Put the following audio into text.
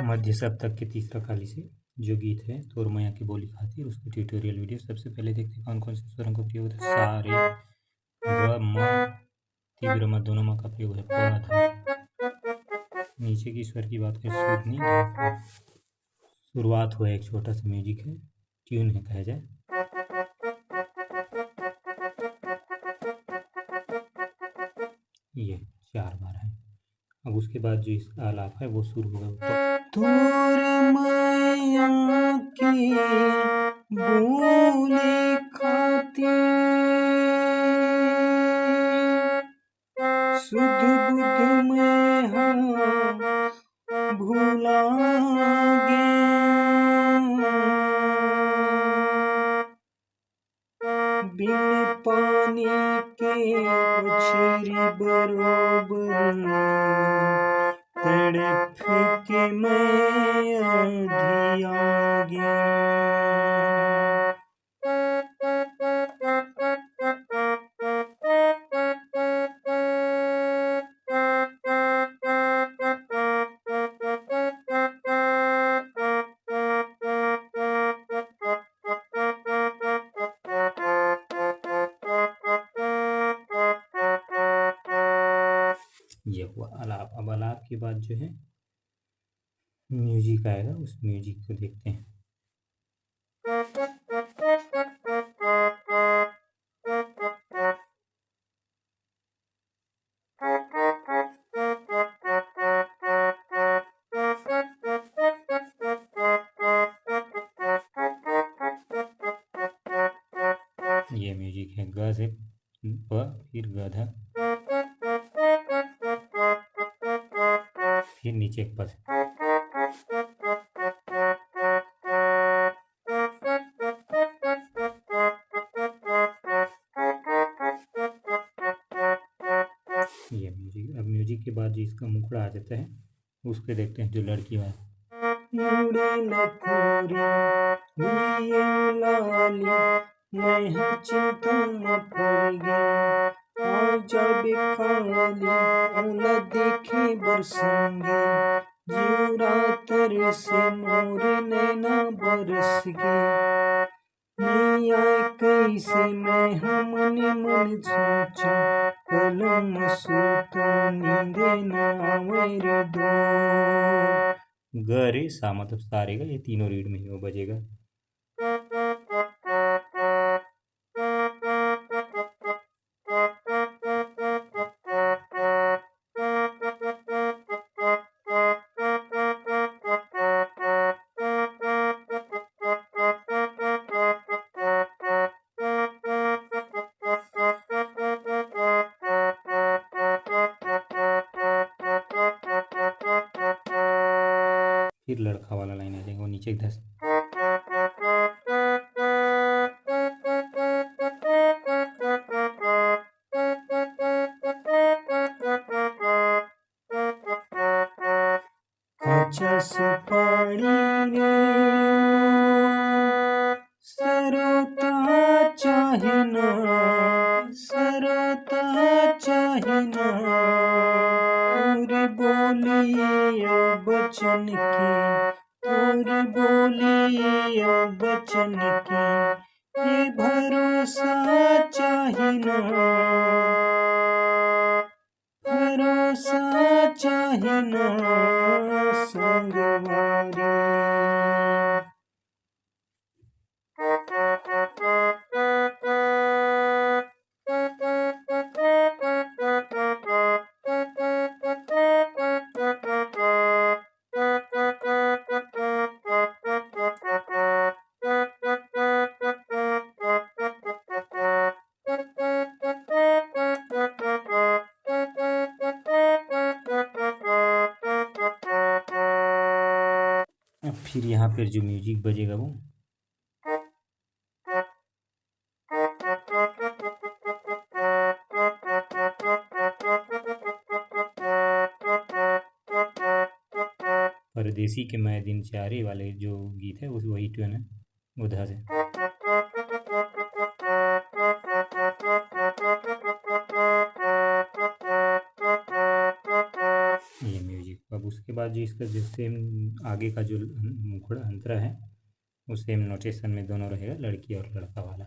मध्य सप्तक के तीसरा खाली से जो गीत है तोर मैया की बोली खातिर, उसके ट्यूटोरियल वीडियो। सबसे पहले देखते हैं कौन कौन से स्वरों का प्रयोग होता है। सा रे ग म, तीव्र म, दोनों म का प्रयोग है। प ध, नीचे की स्वर की बात करें सुर नी ध। शुरुआत हुआ एक छोटा सा म्यूजिक है, ट्यून है कहा जाए। ये 4 बार है। अब उसके बाद जो इसका आलाप है वो शुरू होगा। तोर मैया की बोली खातिर सुध बुध में हम भूला बिन पानी के मछली बरोबर तड़प के मैं अधिया गया। ये हुआ आलाप। अब आलाप के बाद जो है म्यूजिक आएगा, उस म्यूजिक को देखते हैं। ये म्यूजिक है ग से प, फिर गधा, फिर नीचे एक पद। ये म्यूजिक। अब म्यूजिक के बाद जो इसका मुखड़ा आ जाता है उसके देखते हैं, जो लड़की वाला। मुड़े लखोरी लिए लाली मैं चिंता न पड़ गई और जब खाली औला देखे बरसेंगे जीव रात से मोर नैना बरस गए। मिया कैसे मैं हमने मन सोचा कलम सूता नींद न आवे रे दो। ग रे सा मतलब सारे गा, ये तीनों रीड में ही वो बजेगा। फिर लड़का वाला लाइन आ जाएगा, वो नीचे धस। कच्चा सुपारी रे सरोता चाहिना, सरोता चाहिना तोरी बोली बचन की, तोरी बोली बचन की ये भरोसा चाहिना, भरोसा चाहिना संगवारी। फिर यहाँ पर जो म्यूजिक बजेगा वो परदेसी के मैं दिनचारे वाले जो गीत है उस वही ट्यून है उधर से। ये म्यूजिक। अब उसके उसके बाद जी इसका जो सेम आगे का जो मुखड़ा अंतरा है वो सेम नोटेशन में दोनों रहेगा, लड़की और लड़का वाला।